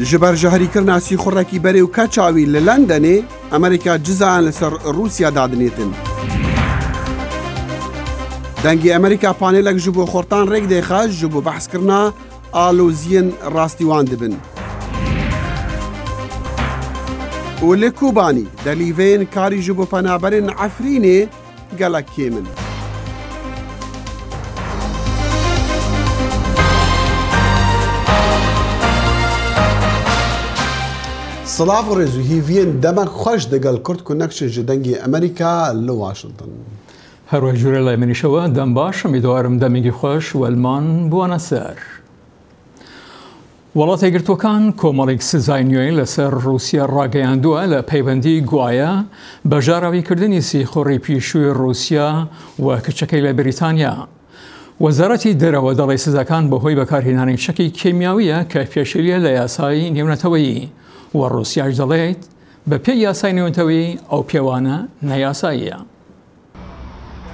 جبر جهريكرنا سيخوركي بري وكاتشاوي للندني أمريكا جزءا لسر روسيا دادنيتن دنگی امریکا پانیلک جبو خورتان رگ دیخواست جبو بحث کرنا آلوزین راستیوان دبن و لکوبانی دلیوین کاری جبو پنابرین عفرینی گلک کیمن صلاف و رزو هیوین دمک خوش دگل کرد کنکش جدنگی امریکا لواشنطن هەروە ژوورە لای منیشەوە دەم باش میدوارم دەمێکی خۆش وەلمان بووانە سەر. وڵاتە یەکگرتووەکان کۆمەڵێک سزای نوێی لەسەر رووسیا ڕاگەیاندووە لە پەیوەندی گوایە بەژاراویکردنی سیخۆڕی پیشووی رووسیا و کچەکەی لە بریتانیا. وەزارەتی دەرەوە دەڵێ سزاکان بەهۆی بەکارهێنانی شەکی کیمیاویە کە پێشێریە لە یاسای نێونەتەوەیی و رووسیاش دەڵێت بە پێی یاسای نێونەتەوەیی ئەو پێوانە نەیاساییە.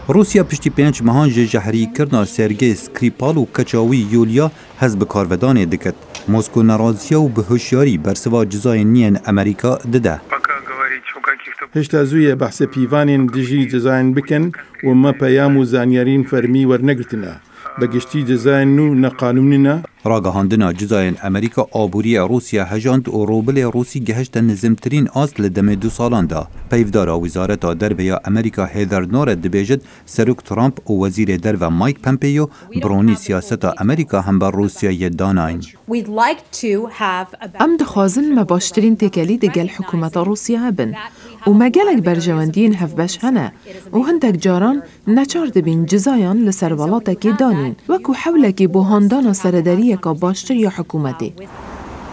روسیا پشتی 5 مەهان ژەهریکردنا سێرگێی سکریپال و کەچاوی یولیا هەز bi karvedanê dikit. Moskô neraziya û bi hişyarî bersiva cizayên niyên Amerîka dide. هێشتا زوویە بەحسە پیڤانên دژی جزایên bikin û me peyam û zanyarîn fermî wernegirtine. بەگشتی جزایên nû neqanûnî ne. Ragihandina cizayên Amerîka aboriya Rusya hejand û robilê Rûsî gihişte nizimtirîn as li demê 2 salan da. Peyvdara Wîzareta Derveya Amerîka Heather Nauert dibêjit Serok Trump û Wezîrê Derve Mike Pompeo bironî siyaseta Amerîka hember Rûsyayê danayîn. Em dixwazin me baştirîn têkelî di gel hikûmeta Rûsya hebin û me gelek berjewendiyên hevbeş hene û hintek caran neçar dibîn cizayan li ser welatekê danîn wekû hewlekî buhandana seredariyeka baştir ya hikûmetê.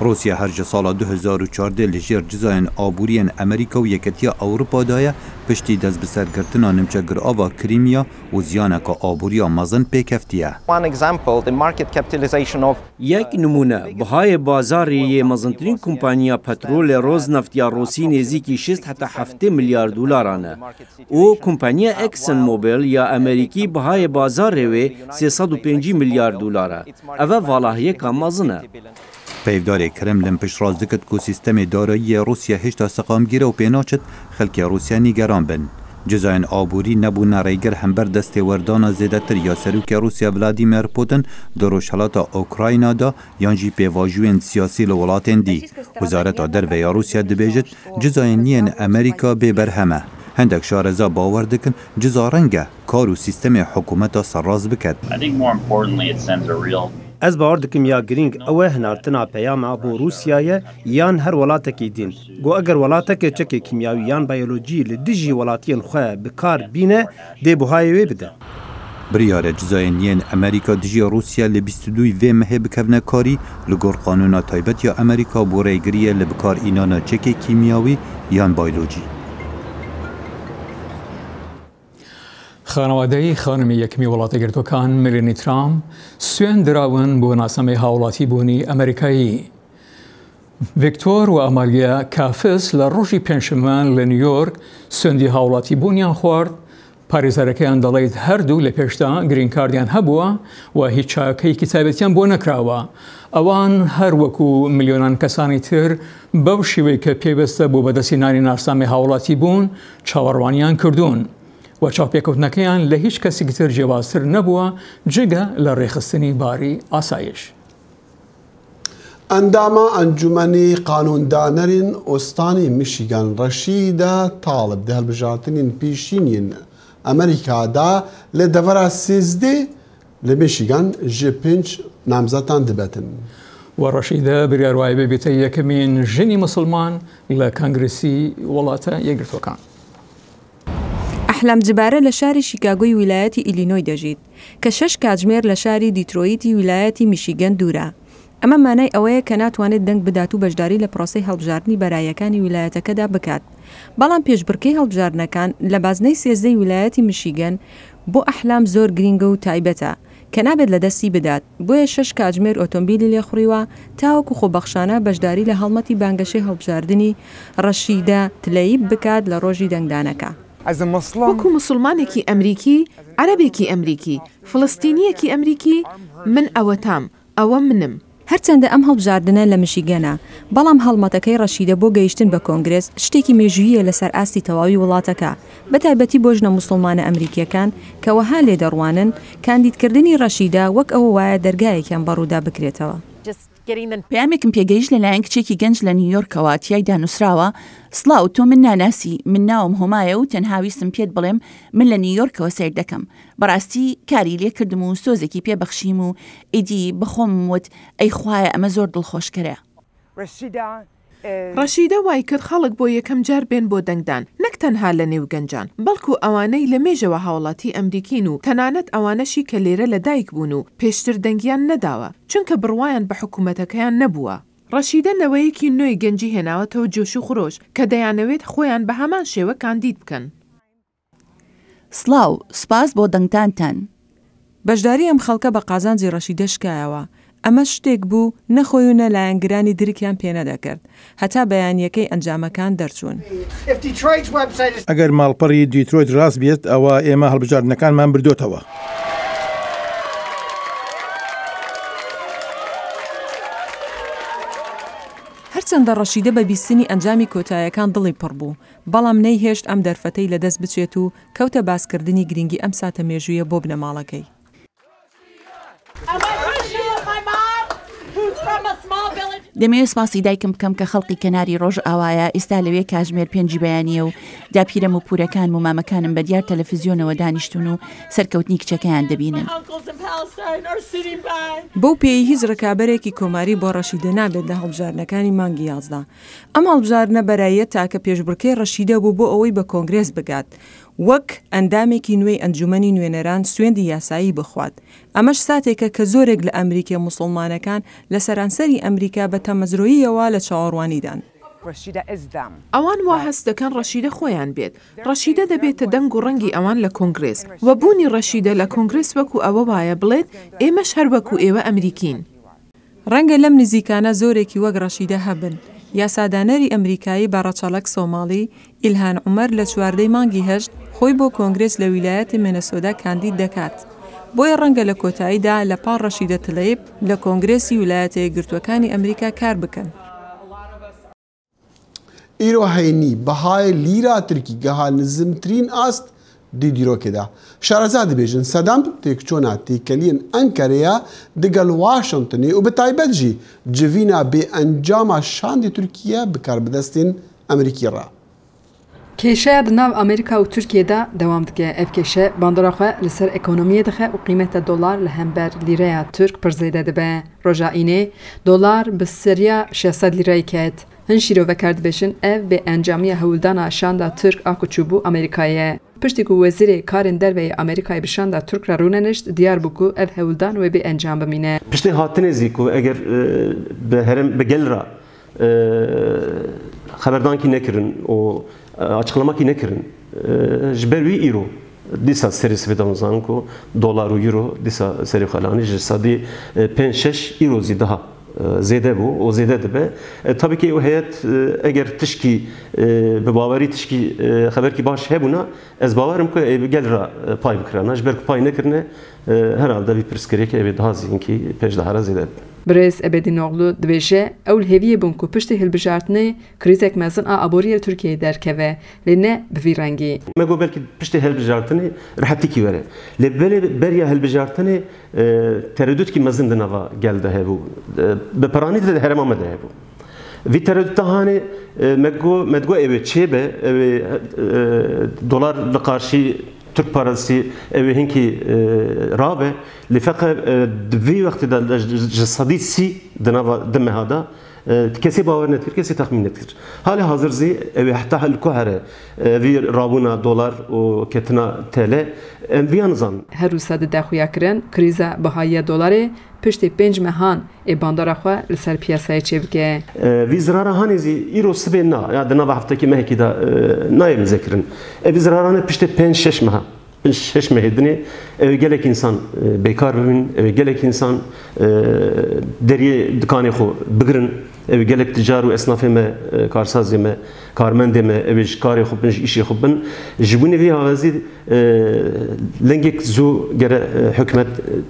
Rusya her ji sala 2014 li jêr cizayên aboriyên Amerîka û Yeketiya Ewropa daye piştî dest bi sergirtina nimçegirava Krîmya û ziyaneka aboriya mezin pêkeftiye. Yek numune bihayê bazarê yê mezintirîn kompanya petrolê Rosneftiya Rûsî nêzîkî 6 heta 7 milyar dolaran e û kompanya ExxonMobil ya Amerîkî bihayê bazarê wê 305 milyar dolar e. Ev e valahiyeka mezin e. Peyvdarê Kremlin piştrast dikit ku sîstemê darayî Rusya hêşta seqamgîre û pênaçit xelkê Rusya nîgeran bin. Cizayên aborî nebûne rêgir hember destê werdana zêdetir ya Serokê Rusya Vladimir Putin di rojhilata Ukrayna da yan jî pêvajiyên siyasî li welatên dî. Wizareta Derveya Rusya dibêjit cizayên niyên Amerîka bêberhem e. Hendek şareza bawer dikin ciza reng e kar û sîstemê hikûmeta serraz biket. Ez bawer dikim ya girîng ew e hinartina peyama bo Rûsyayê yan her welatekî din. Got eger welatekê çekê kîmyawî yan biyolojî li dijî welatiyên xwe bi kar bîne dê buhayê wê bide. Biryara cizayên niyên Amerîka dijiya Rusya li 22 vê mehê bikevne karî li gor qanûna taybet ya Amerîka bo rêgiriyê li bikarînana çekê kîmyawî yan biyolojî. خانەوادەی خانمی یەکمی وڵاتە یەکگرتووەکان ملێنی ترامپ سوێن دراون بۆ ناسنامەی هاوڵاتی بوونی ئەمریکایی. ڤیکتۆر و ئەمالیە کافس لە ڕۆژی پێنجشەمە لە نیویۆرک سوێندی هاوڵاتی بوونیان خوارد. پارێزەرەکەیان دەڵێت هەردوو لە پێشتا گرین کاردیان هەبووە و هیچ چاکەیەکی تایبەتیان بۆ نەکراوە. ئەوان هەر وەکو ملیۆنان کەسانی تر بەو شێوەی کە پێویستە بۆ بەدەستهێنانی ناسنامەی هاوڵاتی بوون چاوەڕوانیان کردوون. و چاوپێکەوتنەکەیان لە هیچ کەسێکی تر جێوازتر نەبووە جگە لە ڕێخستنی باری ئاسایش. ئەندامە ئەنجومەنی قانوندانەرین ئۆستانی میشیگان ڕەشیدە تاڵب دە هەڵبژارتنین پیشینین ئەمریکادا لە دەڤەرا 13 لە میشیگان ژێ 5 نامزەتان دەبێتن. و ڕەشیدە بریاروای ببێتە یەکەمین ژنی مسلمان لە کانگرسی وڵاتە یەکگرتووەکان. ئەحلام جبارە لە شاری شیکاگۆی ویلایەتی ئیلینۆی دەژیت کە 6 کاتژمێر لە شاری دیترۆیتی ویلایەتی میشیگەن دوورە. ئەمە مانای ئەوەیە کە ناتوانێت دەنگ بدات و بەشداری لە پرۆسەی هەڵبژاردننی بەرایەکانی ویلایەتەکەدا بکات. بەڵام پێشبڕکەی هەڵبژاردنەکان لە بازنەی 13 ویلایەتی میشیگەن بۆ ئەحلام زۆر گرینگە و تایبەتە کە نابێت لە دەستی بدات. بۆیە 6 کاتژمێر ئۆتۆمبیلی لێخوڕیوە تاوەکو خۆبەخشانە بەشداری لە هەڵمەتی بانگەشەی هەڵبژاردننی ڕەشیدە تلەیب بکات لە ڕۆژی دەنگدانەکە. وەکو مسلمانێکی ئەمریکی، عەرەبێکی ئەمریکی، فلستینیەکی ئەمریکی، من ئەوە تام، ئەوە منم. هەرچەندە ئەم هەڵبژاردنە لە میشیگەنە، بەڵام هەڵمەتەکەی ڕەشیدە بۆ گەیشتن بە کۆنگرس شتێکی مێژوویە لەسەر ئاستی تەواوی وڵاتەکە، بەتایبەتی بۆ ژنە موسڵمانە ئەمریکیەکان کەوەها لێدەڕوانن کاندیدکردنی ڕەشیدە وەک ئەوە وایە دەرگایەکیان بەڕوودا بکرێتەوە. پەیامێکم پێگەیشت لەلایەن کچێکی گەنج لە نیویۆرکەوە تیایدا نووسراوە: سڵاو، تۆ من ناناسی، من ناوم هۆمایە و تەنها ویستم پێت بڵێم من لە نیویۆرکەوە سیر دەکەم. بەڕاستی کاری لێ کردم و سۆزێکی پێبەخشیم و ئیدی بەخۆم وت ئەی خوایە ئەمە زۆر دڵخۆشکەرە. ڕەشیدە وای کرد خەڵک بۆ یەکەم جار بێن بۆ دەنگدان، نەک تەنها لە نێو گەنجان، بەڵکو ئەوانەی لە مێژەوە هاوڵاتی ئەمریکین و تەنانەت ئەوانەشی کە لێرە لە دایک بوون و پێشتر دەنگیان نەداوە چونکە بڕوایان بە حکوومەتەکەیان نەبووە. ڕەشیدە نەوەیەکی نوێی گەنجی هێناوەتەوە جۆش و خۆش کە دەیانەوێت خۆیان بە هەمان شێوە کاندید بکەن. سڵاو، سپاس بۆ دەنگدانتان. بەشداری ئەم خەڵکە بە قازانجی ڕەشیدە شکایەوە. ئەمە شتێک بوو نەخۆی و نەلایەنگرانی دریکیان پێنەدەکرد، هەتا بەیانیەکەی ئەنجامەکان دەرچوون. ئەگەر ماڵپەڕی دیترۆیت ڕاست بێت ئەوە ئێمە هەڵبژاردنەکانمان بردوتەوە. هەرچەندە ڕەشیدە بە بیستنی ئەنجامی کۆتاییەکان دڵی پڕ بوو، بەڵام نەیهێشت ئەم دەرفەتەی لەدەست بچێت و کەوتە باسکردنی گرنگی ئەم ساتە مێژوویە بۆ بنەماڵەکەی. دەمەوێت سپاسی دایکم بکەم کە خەڵقی کەناری ڕۆژ ئاوایە ئێستا لەوێ کاژمێر پێنجی بەیانیە و داپیرەم و پورەکان و مامەکانم بە دیار تەلەڤیزیۆنەوە دانیشتون و سەرکەوتنی کچەکەیان دەبینن. بەو پێی هیچ ڕکابەرێکی کۆماری بۆ ڕەشیدە نابێت لە هەڵبژاردنەکانی مانگی 11. ئەم هەڵبژاردنە بەرایەت تاکە پێشبڕکەی ڕەشیدە بوو بۆ ئەوەی بە کۆنگرێس بگات، وەک ئەندامێکی نوێی ئەنجومەنی نوێنەران سوێندی یاسایی بخوات. ئەمەش ساتێکە کە زۆرێک لە ئەمریکای موسڵمانەکان لە سەرانسەری ئەمریکا بە تەمەزرۆییەوە لە چاوەڕوانیدان. ئەوان وا هەست دەکەن ڕەشیدە خۆیان بێت. ڕەشیدە دەبێتە دەنگ و ڕەنگی ئەوان لە کۆنگرێس، وە بوونی ڕەشیدە لە کۆنگرێس وەکو ئەوە وایە بڵێت ئێمەش هەر وەکو ئێوە ئەمریکین. ڕەنگە لەم نزیکانە زۆرێکی وەک ڕەشیدە هەبن. یاسادانەری ئەمریکایی بەڕەچەڵەک سۆماڵی ئیلهان عومەر لە 14 مانگی 8 خۆی بۆ کۆنگرێس لە ویلایەتی مینەسۆدا کاندید دەکات. بۆیە ڕەنگە لە کۆتاییدا لە پاڵ ڕەشیدە تلەیب لە کۆنگرێسی ویلایەتە یەکگرتووەکانی ئەمریکا کار بکەن. ئیرۆ هەینی بەهای لیرا تورکی گەها نزمترین ئاست دیدیرۆکێدا. شارەزا دەبێژن سەدام تێکچۆنا تێکەلیەن ئەنکەرەیە دەگەڵ واشنگتنی و بە تایبەت جی جڤینا بێ ئەنجاما شاندی تورکیە بکار بدەستین ئەمریکی ڕا. کێشەیە ناو ئەمریکا و تورکیەدا دەوام دکە. ئەف کێشە باندەڕەخوا لەسەر ئەکۆنۆمیە دەخە و قیمەتە دۆلار لە هەمبەر لیرەیە تورک پڕ زێدە دەبێ. ڕۆژائینێ دۆلار بە سەریا 600 لیرەی کەت. هەن شیرۆڤە کاردبێشن ئەف بێ ئەنجامیە هەولدانا شاندا تورک ئاکوچوبوو ئەمریکایە. پشتی و وەزیرێ کارên derveyê Amerîkayê bi şanda Türk re rûnenişt diyar bû ku ev hewildan wê bê encam bimîne. Piştê hatinê zî ku eger bi herem bi gel ra xeberdankî nekirin û açıklamakî nekirin ji ber wî îro dîsa serî sivê zanin ku dolar û euro dîsa serî xwelanî ji sadî 5-6 îro zî daha زێدە بوو و زێدە دەبێ. تابێ ئەو هەیەت ئەگەر تشکی بە باوەری تشکی خەبەرکی باش هەبوونا ئەس باوەرم کو گەل را پای بکرانە ji ber ku pay nekirine herhalde vî pirsgirêkê evê daha zînkî pêş dihare zêde. Birêz Ebedînoğlu dibêje ew li hêviyê bûn ku piştî hilbijartinê krîzek mezin a aboriyê Tirkiyeyê derkeve lê ne bi vî rengî. Me got belkî piştî hilbijartinê rehetîkî were. Lê beriya hilbijartinê tereddütkî mezin di nava gel de hebû. Bi peranî de herema me de hebû. Vî tereddüt hanê me got ew ê çêbe ew ê dolar li qarşî Türk parası ev hinkî rabe li feqe di vî wextê de ji sadî sî di nava di mehada kesê bawer nekir, kesê texmîn nekir. Halê hazir zî ew ê heta li ku here vî rabûna dolar û ketina TL em vîya nizan. Her wisa di daxuya kirin krîza bihayiya dolarê piştî 5 mehan ê bandora xwe li ser piyasayê çêbike. Vî zirara hanê zî îro sibê na ya di nava heftekî mehekî de nayê mizekirin. Ev ziraranê piştî 5-6 meha. 5 mehê dinê ew gelek insan bêkar bibin, ew gelek insan deriyê dikanê xwe bigirin, ew gelek ticar û esnafê me karsazê me karmendê me ew ji karê xwe bin ji îşê xwe bin ji bunê vî hawazî lengek zû gere hikûmet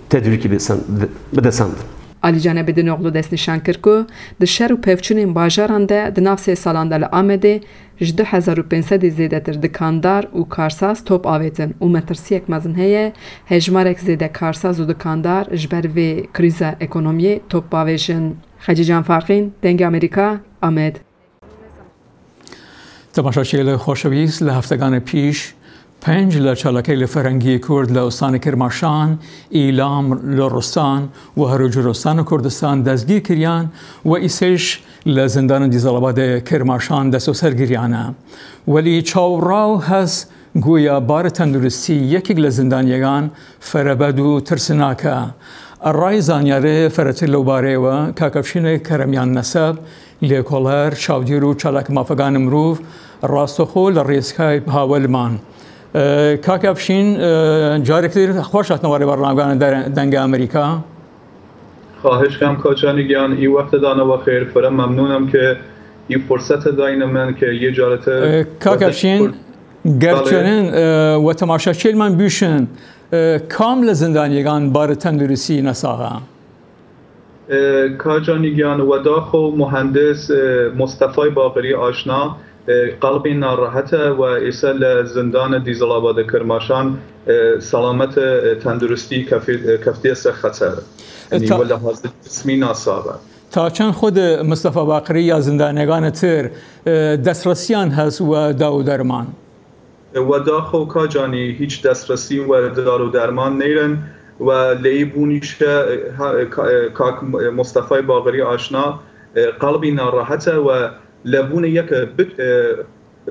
tedbîrkî bidesandin. علیجانه بدن اغلو دست نشان کرد که در شهر و پیوچون باجاران ده در ناف 3 سالان ده لآمده 12500 زیده تر دکاندار و کارساز توپ آویتن و مترسی یک مزن هیه هجمارک زیده کارساز و دکاندار جبر و کریزا اکونومی توپ آویشن. خجی جان فارقین، دنگ امریکا، آمد. تماشاچیان خوشویست لهفتگان پیش 5 لچالکی لفرنگی کرد لستان کرماشان، ایلام لرستان و هروجرستان کردستان دستگیر کریان و ایسش لزندان دیزلاباد کرماشان دستو سرگیریانه. ولی چاوراو هست گویا بار تندرستی یکی لزندانیگان فربدو ترسناکه. الرای زانیاره فرتلو باره و کاکفشین کرمیان نسب لیکولر چاودیرو چالک مافگان مروف راستخو لریسکای هاولمان. کاکفشین جارکتیر خوشت نواری برنامه‌گان دنگ امریکا. خواهش کم کاچانی گیان ای وقت دانه و خیر فرم ممنونم که این فرصت داین من که یه جارته کاکفشین گرچنین و تماشاچیل من بیشن کامل زندانیگان بار تندرسی نساها. کاجانی گیان و داخل مهندس مصطفی باقری آشنا قلبی ناراحت و ایسال زندان دیزلاباد کرماشان سلامت تندرستی کفتی است خطر. یعنی ولی حاضر جسمی ناسابه. تا چند خود مصطفی باقری یا زندانیگان تر دسترسیان هست و دارو درمان؟ و داخل کاجانی هیچ دسترسی و دارو درمان نیرن و لیبونیش کاک مصطفی باقری آشنا قلبی ناراحت و لبون یک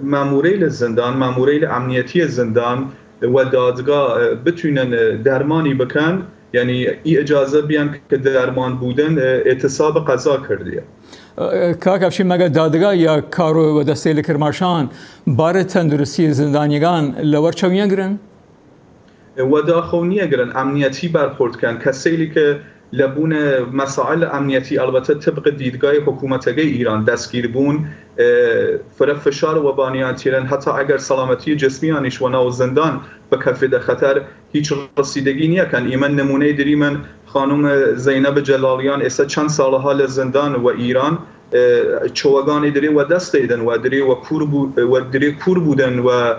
ماموریل زندان، ماموریل امنیتی زندان و دادگاه بتونن درمانی بکن، یعنی ای اجازه بیان که درمان بودن اعتصاب قضا کردیه. کاکفشین مگه دادگاه یا کارو و دسته کرماشان بار تندرستی زندانیگان لور چویان گرن؟ و داخل نیه گرن، امنیتی برخورد کن. کسیلی که لبون مسائل امنیتی البته طبق دیدگاه حکومتگی ایران دستگیر بون فشار و بانیاتیرن، حتی اگر سلامتی جسمی آنیش و ناو زندان به کفید خطر هیچ رسیدگی نیه کن. ایمن نمونه داری من خانم زینب جلالیان ایسا چند سال حال زندان و ایران چوگانی داری و دست ایدن و داری کور بودن و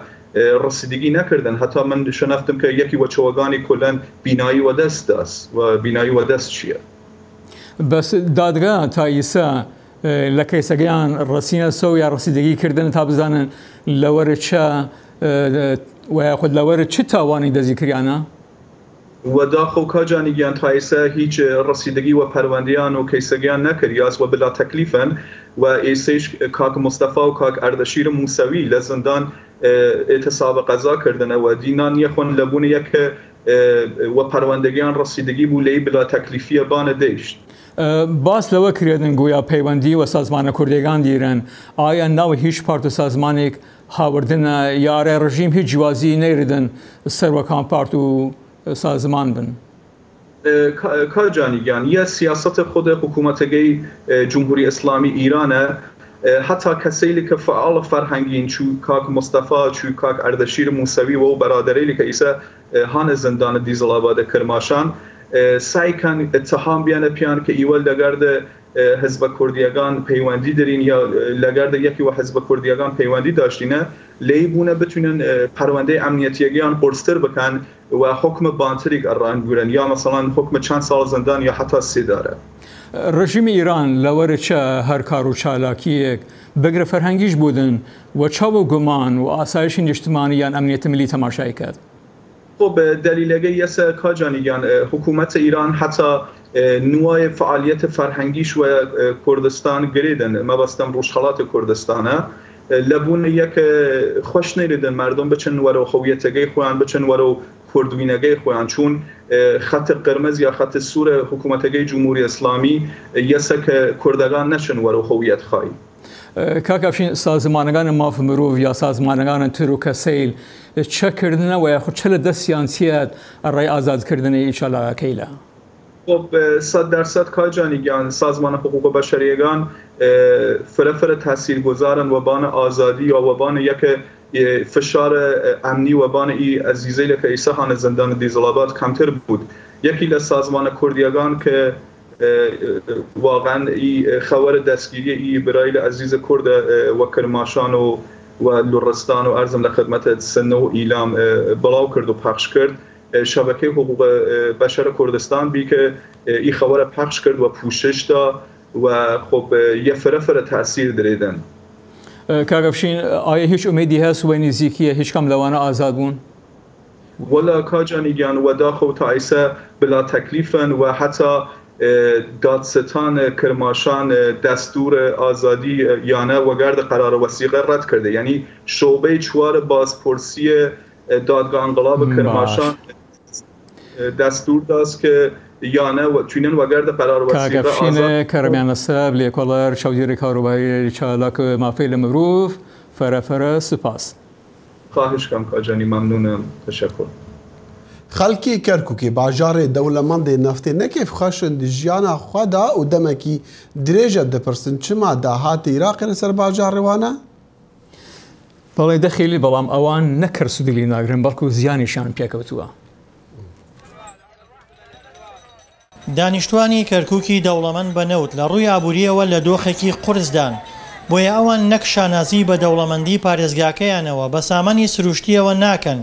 رسیدگی نکردن. حتی من شنفتم که یکی و چوگانی کلن بینایی و دست است و بینایی و دست چیه. بس دادگاه تا ایسا لکیسگیان رسینه سو یا رسیدگی کردن تا بزنن لور چه و خود لور چه تاوانی دزی کریانه؟ و داخل کاجانیگیان تا ایسا هیچ رسیدگی و پروندیان و کیسگیان نکریاس و بلا تکلیفن و ایسیش کاک مصطفی و کاک اردشیر موسوی لزندان اعتصاب قضا کردنه و دینان یخون لبون یک و پروندگیان رسیدگی بولی بلا تکلیفی بان دیشت. باس لو کردن گویا پیوندی و سازمان کردگان دیرن آیا نو هیچ پارت سازمانیک هاوردن یاره رژیم هیچ جوازی نیردن سر و کام پارتو سازمان بن؟ کاجانیگان یه سیاست خود حکومتگی جمهوری اسلامی ایرانه، حتی کسایی که فعال فرهنگین چو کاک مصطفی چو کاک اردشیر موسوی و برادری که ایسا هان زندان دیزلاباد کرماشان سعی کن اتهام بیانه پیان که ایول لگرد حزب کردیگان پیوندی دارین یا لگرد یکی و حزب کردیگان پیوندی داشتینه لیبونه بتونن پرونده امنیتیگیان قرصتر بکن و حکم بانتریک اران گورن یا مثلا حکم چند سال زندان یا حتی 3 داره. رژیم ایران لور چه هر کار و چالاکیک بگر فرهنگیش بودن و چه و گمان و آسایش اجتماعی یا امنیت ملی تماشای کرد؟ خب دلیلگه یسه کاجانیگان حکومت ایران حتی نوع فعالیت فرهنگیش و کردستان گریدن مبستم روشخالات کردستانه لبون یک خوش نیریدن مردم بچن ورو خویتگی خوان بچن ورو کردوینگی خوان چون خط قرمز یا خط سور حکومتگی جمهوری اسلامی یسه که کردگان نشن ورو خویت خواهی. کاکفشین سازمانگان ماف مروف یا سازمانگان ترو کسیل چه کردنه و یا خود چه دستیان سیاد رای آزاد کردنه ایشالا کیلا؟ خب 100% کاجانیگان سازمان حقوق بشریگان فرفر تاثیرگذارن و بان آزادی و بان یک فشار امنی و بان ای عزیزی که ایسا هان زندان دیزلاباد کمتر بود. یکی لسازمان کردیگان که واقعا خبر دستگیری برایل عزیز کرد و کرماشان و لرستان و ارزم لخدمت سنه و ایلام بلاو کرد و پخش کرد شبکه حقوق بشر کردستان بی که این خبر پخش کرد و پوشش دا و خب یه فرفر تاثیر دریدن. کاغفشین آیا هیچ امیدی هست و نزدیکیه هیچ کم لوانه آزاد بون؟ ولا کاجانیگان و داخل تایسه بلا تکلیفن و حتی دادستان کرماشان دستور آزادی یانه و گرد قرار وثیقه رد کرده، یعنی شعبه 4 بازپرسی دادگاه انقلاب کرماشان دستور داست که یانه و چینن و گرد قرار وثیقه کاغفشین کرمیان الساب لیکولر شودیر کاروبایی چالاک مافیل مروف فرفره سپاس. خواهش کم کاجانی، ممنونم، تشکر. خەڵکی کەرکووکی باژارێ دەوڵەمەندێ نەفتێ نەکێف خەشن ژیانە خوادا و دەمەکی درێژە دەپرسن چما داهاتە عێراقی لەسەر باژارڕێوانە؟ بەڵێ دەخیلی بەڵام ئەوان نەکرد سودلی ناگرن بەڵکو زیانیشان پێکەوتووە. دانیشتوانی کەرکووکی دەوڵەمەند بە نەوت لە ڕووی ئابووریەوە لە دۆخێکی قورسدان بۆیە ئەوان نەک شانازی بە دەوڵەمەندی پارێزگاکەیانەوە بە سامانی سروشتیەوە ناکەن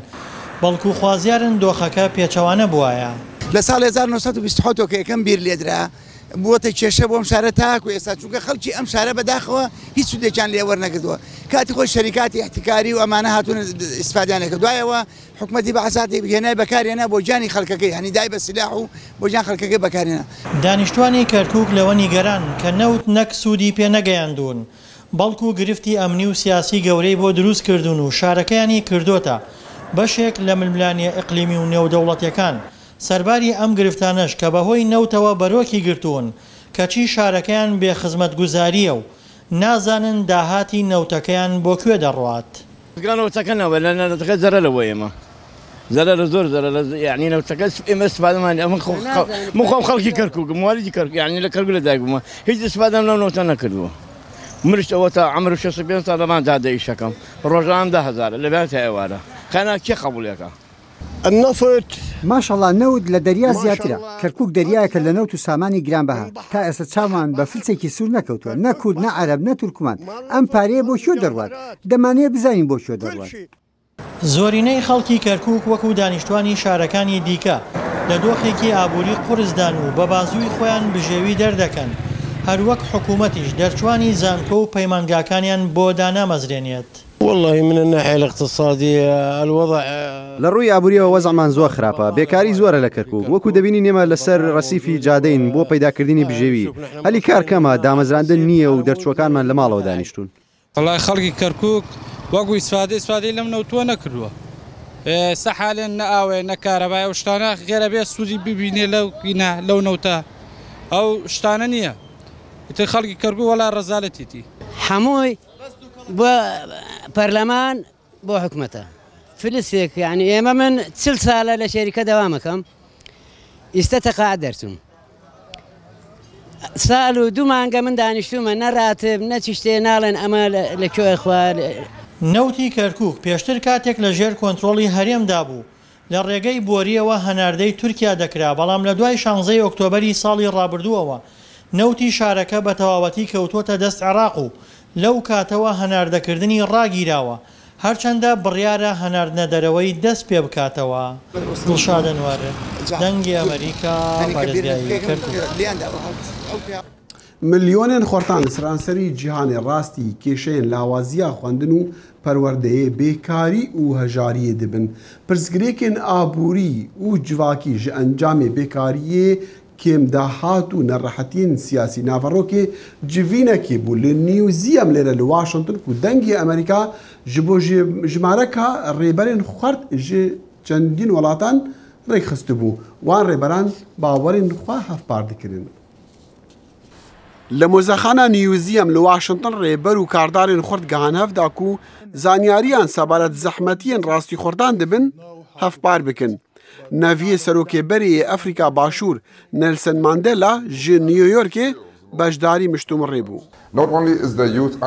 بەڵکو خوازیارن دۆخەکە پێچەوانە بووایە. لە ساڵ 1920 کە یەکەم بیر لێدرا بووەتە کێشە بۆم شارە تاکو ئێستا چونکە خەڵکی ئەم شارە بەداخەوە هیچ سودێکیان لێ وەرنەگرتووە کاتی خۆی شەریکاتی احتیکاری و ئەمانە هاتوون ئیسفادیانێکە دوایەوە حکومەتی بەعساتی هێنای بەکارهێنا بۆ گیانی خەڵکەکەی هەنی دای بە سلاح و بۆ گیان خەڵکەکەی بەکارهێنا. دانیشتوانی کەرکووک لەوە نیگەران کە نەوت نەک سوودی پێ نەگەیاندون بەڵکو گرفتی ئەمنی و سیاسی گەورەی بۆ دروست کردوون و شارەکەیانی کردوتە بەشێک لە ململانیە ئیقلیمی و نێودەوڵەتیەکان سەرباری ئەم گرفتانش کە بەهۆی نەوتەوە بەرۆکی گرتوون کەچی شارەکەیان بێ خزمەتگوزاریە و نازانن داهاتی نەوتەکەیان بۆ کوێ دەڕوات. نەوتەکەنەوە لە نەوتەکە زەرە لەوە ئێمە زەرە زۆر زەرە یعنی نەوتەکە ئێمە استفادەمان من خۆم خەڵکی کەرکووک موالیدی کەرکووک یعنی لە کەرکووک لە دایکبوومە هیچ استفادەم لەو نەوتە نەکردووە. مرشت ئەوە تا عەمر 65 ساڵەمان دادە ئیشەکەم ڕۆژانم 10,000 لەبیان تا ئێوارە خەنا کێ قبوڵیەکە. النفط ماشەڵڵا نەوت لە دەریا زیاترە کەرکووک دەریایەکە لە نەوت و سامانی گرانبەها تا ئێستا چاومان بە فلچێکی سوور نەکەوتووە نە کورد نە عەرەب نە تورکمان ئەم پارەیە بۆ کێ دەڕوات دەمانەیە بزانین بۆ کێ دەڕوات. زۆرینەی خەڵکی کەرکووک وەکو دانیشتوانی شارەکانی دیکە لە دۆخێکی ئابووری قورسدان و بە بازووی خۆیان بژێوی دەردەکەن هەروەک حکوومەتیش دەرچوانی زانکۆ و پەیمانگاکانیان بۆ دانامەزرێنێت. والله من الناحية الاقتصادية الوضع لروي ئابووریەوە وەزعمان زۆر خراپە بێکاری زۆرە لە کەرکووک وەکو دەبینی نێمە لەسەر ڕەسیفی جادەین بۆ پەیداکردنی بژێوی هەلی کار کەمە دامەزراندن نییە و دەرچووەکانمان لە ماڵەوە دانیشتون. وڵای خەڵکی کەرکووک وەکو ئیسفادەی لەم نەوتووە نەکردووە سەحالێن نەئاوێ نەکارەبای ئەو شتانە غێرە بێ سوودی ببینێ لەو نەوتە ئەو شتانە نییە ئیتر خەڵکی کەرکووک وەڵای ڕەزالەتیتی هەمووی بۆ پەرلەمان بۆ حکوومەتە فلسێک یعنی ئێمە من 40 ساڵە لە شەریکە دەوامەکەم ئێستا تەقاعد دەرچووم ساڵ و 2 مانگە من دانیشتومە نەڕاتب نەچی شتێ ناڵێن ئەمە لەکوێ خوار. نەوتی کەرکووک پێشتر کاتێک لە ژێر کۆنتترۆڵی هەرێمدا بوو لە ڕێگەی بۆریەوە هەناردەی تورکیا دەکرا بەڵام لە دوای 16 ئۆکتۆبەری ساڵی ڕابردووەوە نەوتی شارەکە بە تەواوەتی کەوتوتە دەست عێراق و لەو کاتەوە هەناردەکردنی ڕاگیراوە هەرچەندە بڕیارە هەناردنەدەرەوەی دەست پێ بکاتەوە. دڵشادنوارە دەنگی ئەمریکا پارێزگای کەرکووک. ملیۆنێن خۆرتان سرانسەری جیهانی ڕاستی کێشەیەن لاوازیە خوێندن و پەروەردەیە بێکاری و هەژاریە دەبن پرسگرێکێن ئابووری و جواکی ji ئەنجامێ بێکاریە کێم داهات و نەڕەحەتین سیاسی ناڤەڕۆکێ جڤینەکێ بوو لە نیوزیەم لێرە لە واشنگتن و دەنگی ئەمریکا ji بۆ ژمارەکە ڕێبەرێن خوارد ji چەندین وڵاتان ڕێکخست بوو وان ڕێبەران باوەڕێن خوا هەفپار دەکردن. لە مۆزەخانە نیوزیەم لە واشنگتن ڕێبەر و کاردارên خورد گەهان هەفداک و زانیاریان سەبارەت زەحمەتیên ڕاستی خوردان دەبن هەفپار بکن. ناویە سەرۆکێبەرێ ئەفریقا باشوور نێلسن ماندێلا ji نیویۆرکێ بەشداری مشتومڕێ بوو.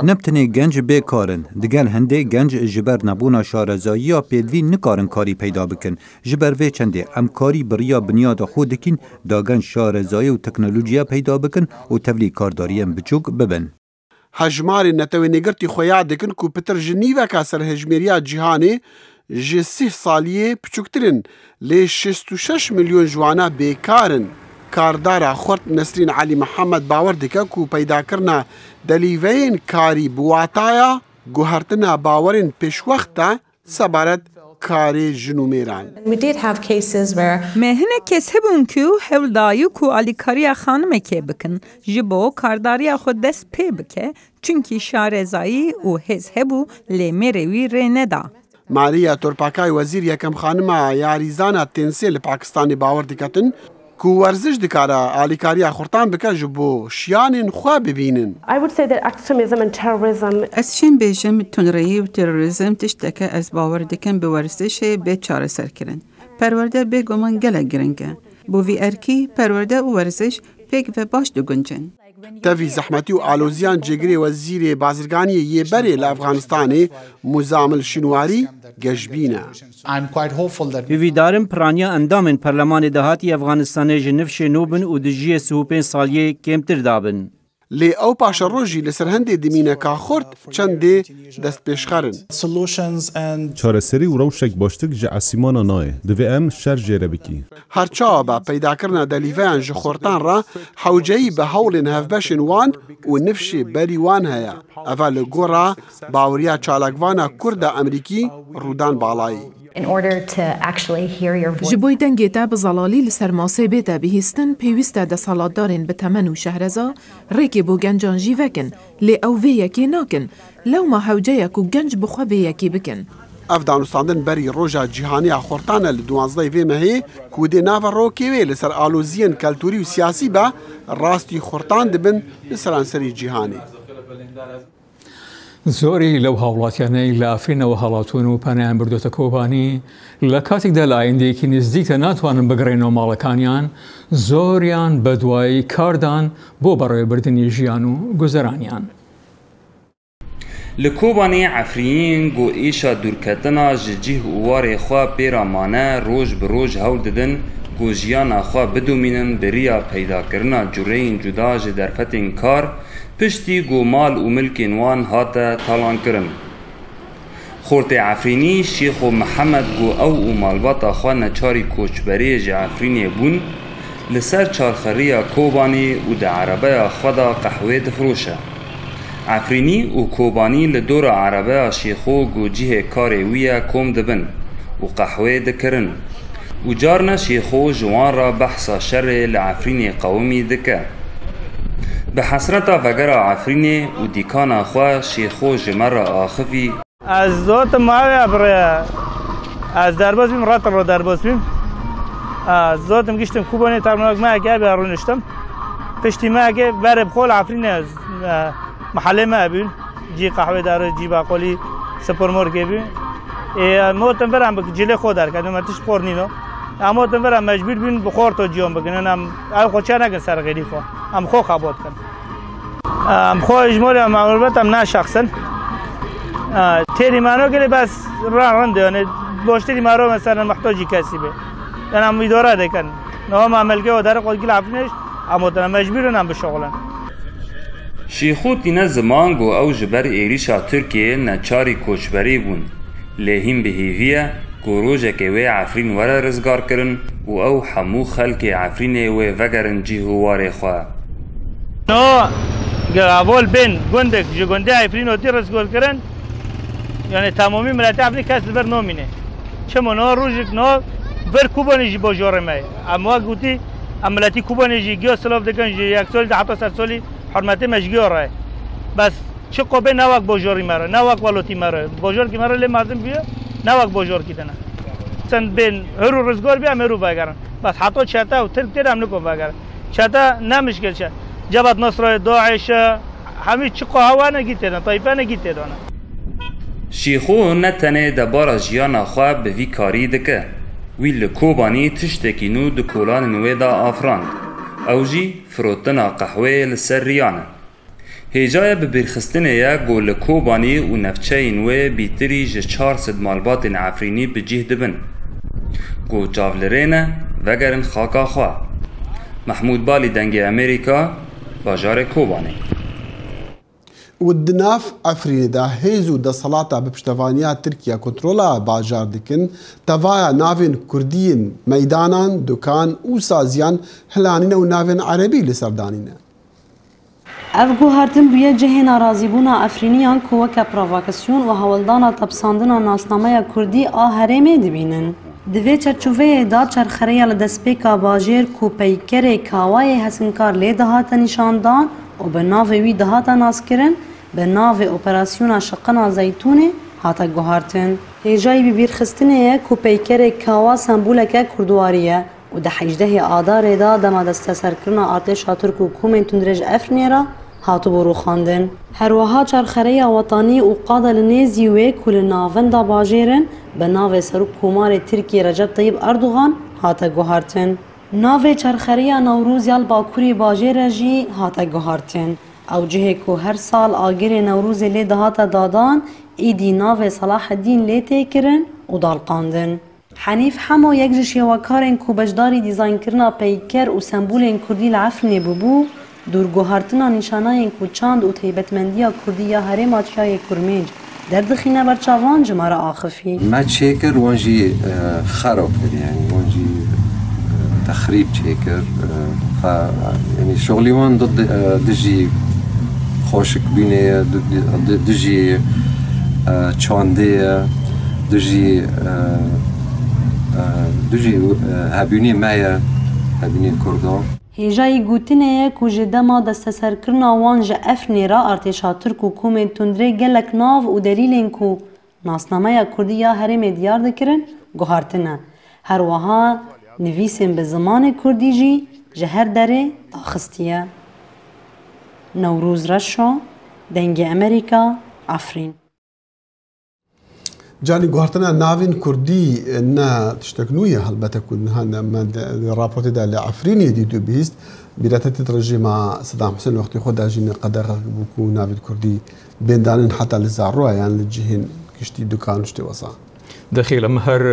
نبتنê genc bêkarin, digel hindê genc ji ber nebûna şarezayî pêdivî nikarin karî peyda bikin. Ji ber vê çendê em karî biriya binyada xwe dikin da genc şarezayî û teknolojiya peyda bikin û tevlî kardariyên biçûk bibin. Hejmarên netewênêgirtî xwe ya dikin ku pitir ji nîveka serhejmêriya cîhanê ji 3 saliyê piçûktirin lê 66 milyon jwana bêkarin. کاردارا خورد نسرین علی محمد باور دکه کو پیداکرنا دلیوین کاری بواتایا گوهرتنا باورین پیشوختا سبارت کاری جنومیران. Me hinek kes hebûn ku hevdayî ku alîkariya xanimekê bikin ji bo kardariya xwe dest pê bike çunkî şarezayî û hêz hebû lê mêrê wî rê neda. ماریا تورپاکای وزیر یکم خانما یاریزانا تنسê li Pakistanê bawer diketin ku werziş dikare alîkariya xurtan bike ji bo şiyanên xwe bibînin. Ez çên bêjim tunreyî û terorîzm tişteke ez bawer dikim bi werzişê bê çareserkirin. Perwerde bêguman gelek giring e. Bo vî erkî perwerde û werziş pêk ve baş diguncin. Tevî zehmetî û aloziyan cêgirê wezîrê bazirganiyê yê berê li Efganistanê Muzamil Şinwarî geşbîn e. Hêvîdarin piraniya endamên Perlemanê dahatî Efganistanê ji nifşê nû bin û di jiyê sihûpên saliyê kêmtir dabin. Lê ew paşa rojî li ser hendê dimîneka xurt çendê destpêşxerin. Çareserî û rewşek baştik ji esîmana nayê. Divê em şer jêre bikî. Her çawa peydakirina delîveyan ji xortan re hewceyî bi hewlên hevbeşên wan û nifşê berî wan heye. Ev li gora baweriya çalakvana Kurd a Emerîkî Rûdan Balayî. Ji bo dengê te bi zelalî li ser masê bête bihîstin pêwîst e desalatdarên bi temen û şehreza rêkê bo gencan jî vekin lê ew vê yekê nakin lewma hewceyek û genc bi xwe vê yekê bikin. Ev danûstandin berî roja cîhaniya xortan e li 12 vê mehê ku dê nava rokê wê li ser aloziyên keltûrî û siyasî be rastî xortan dibin li seranserî cîhanê. زۆری لەو هاوڵاتیانەی لە ئەفرینەوە هەڵاتون و پەنیان بردوتە کۆبانی لە کاتێکدا لە ئایندەیەکی نزیکتە ناتوانن بگەڕێنەوە ماڵەکانیان زۆریان بە دوایی کاردان بۆ بەڕێوەبردننی ژیان و گوزەرانیان. Li Kobanê Efrînên got êşa dûrketina ji cih û warê xwe pêramane roj bi roj hewl didin ku jiyana xwe bidomînin bi rêya peydakirina cureyên cuda ji derfetên kar piştî ku mal û milkên wan hate talankirin. Xortê Efrînî Şêxo Mihemed got ew û malbata xwe neçarî koçberê ji Efrînê bûn li ser çarxeriya Kobanê û di erebeya xwe da qehwê difiroşe. Efrînî û Kobanî li dora erebeya Şêxo got cihê karê wî ye kom dibin û qehwê dikirin. û carna Şêxo ji wan re behsa şerê li Efrînê qewimî dike. Bi hesreta vegera Efrînê û dîkana xwe Şêxo ji me re axivî. Ez zotim mavê birê. Ez derbas bîm ratin ro derbas bîm. Zotim giştim Kobanê terminak me eke bê rûniştim. Piştî me eke berê bixwe li Efrînê محلê me bûn. Cî qehwê dere cî baqolî supermarkê bûn. Motin veram cilê xwe derkedim me tiş xornîno. Em motin veram mecbûr bûn bi xor to ciwan bikin. Em ew xwe çê nekin ser xêlî xwe. Em xwe xebot kin. Em xwe ji morê em mağlubat em naşexsin. Têrî mano gelê bes rind yani boşterî maro mesela muhtacî kesî be. Yani em îdare dikin. Nava melkê û derê xwe gil Efrînê em motin mecbûrin em bişoxilin. Şêxo tîne ziman got ew ji ber êrîşa Tirkiyeyê neçarî koçberî bûn. Lê hîn bihêviye ku rojekê wê Efrîn were rizgar kirin û ew hemû xelkê Efrînê wê vegerin cih û warê xwe. No gavol bên gundek ji gundê Efrîn otî rizgar kirin yani tamamî miletê Efrîn kes li ber nomîne. Çima no rojek no ber Kobanê jî bajorê me. Em wa gotî em miletî Kobanê jî giya silav dikin ji yek sol de heta ser solî hurmetê me ji giya re. Bes çi qobê ne wek bajorî me re ne wek welotî me re. Bajorkî me re lê mezin bûye ne wek bajorkî dine. Sen bên her û rizgar bê em her û vegerin. Bes heta çeta û Tirk têr em nikom vegerin. Çeta ne mişkil çe. Cebat Nasrayê Daeş hemî çi qo hewa ne gî têdin Tayfê ne gî têdane. Şêxo ne tenê debara jiyana xwe bi vî karî dike. Wî li Kobanî tiştekî nû di kolanên wê da afirand. او جی فروتنا قهوه لسر ریانه هیجای ببیرخستنه یا گول کوبانی و نفچین و بیتری ج 400 مالبات عفرینی بجیه دبن گو چاولرینه وگرن خاکا خواه محمود بالی دنگ امریکا باجار کوبانی ودناف عفرینی دا هیزو دا صلاتا بپشتوانیا ترکیا کنترولا باجار دکن توایا ناوین کردین میدانان دکان و سازیان هلانین و ناوین عربی لسردانینه اف گوهرتن بویه جهین آرازیبونا افرینیان کوکا پروواکسیون و هولدانا تبساندنا ناسنامه کردی آهرمه دبینن. دوی چرچوه دا چرخریه لدسپیکا باجر کو پیکر کاوای حسنکار لی دهات نشاندان و به ناو وی دهات ناس کرن به ناو اپراسیون شقنا زیتونه هاتا گوهرتن. هیجای ببیر خستنه کو پیکر کاوا سمبولک کردواریه و ده 18 آذار دا دما دست سرکرنا ارتش ترک و کومن تندرج افنیرا هاتو برو خواندن. هر وها چرخره وطنی و قاده لنیزی و کل ناوندا باجرن به ناو سرک کومار ترکی رجب طیب اردوغان هاتا گوهرتن. ناو چرخره نوروز یال باکوری باجر جی هاتا گوهرتن. او جهه کو هر سال آگر نوروز لی دهاتا دادان ایدی ناو صلاح الدین لی تکرن و دالقاندن. حنیف همو یک جشی وکارن کو بجداری دیزاین کرنا پیکر و سمبولین کردی العفنی ببو دورگوهارتنا نشاناین کو چاند و تیبتمندیا کردی یا هرم آتشای کرمنج دردخینه برچاوان جماره آخفی ما تشيكر وانجي خرب يعني وانجي تخريب تشيكر ف يعني شغلي وان ضد دجي خوشك بيني دجي تشانديه دجي هبونی مایا هبونی کردان هیجای گوتنه کو جدما دست سرکرنا وانج افنیرا ارتشا ترک و کومن تندره گلک ناو و دلیلین کو ناسنامه کردی یا هرم دیار دکرن گوهارتنه هر وها نویسن به زمان کردی جی جهر داره داخستیه نوروز رشا دنگ امریکا عفرین جاني قهرتنا نافين كردي نا تشتكنوية هلبتا كن هانا رابورتي دا لعفريني دي دو بيست بلاتة تترجي مع صدام حسين وقت يخود اجين قدر بوكو نافين كردي بين دانين حتى للزعروة يعني للجهين كشتي دكان وشتي وصا دخيل مهر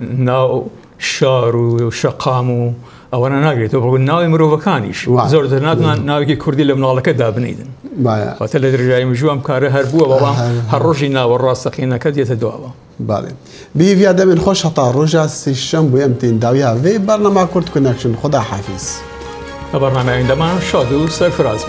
ناو شار وشقام او انا ناقريت وبقول ناوي مروفكانيش زور درناتنا ناوي كردي لمن لك دابنيدن بايا وتل درجاي مجوام كاره هربوا بابا هالرجينا والراسخين كد يتدواوا بالي بي في ادم خوش حطا رجع سيشم ويمتين داويها في برنامج كرد كونكشن خدا حافظ برنامج عندما شادو سرفراز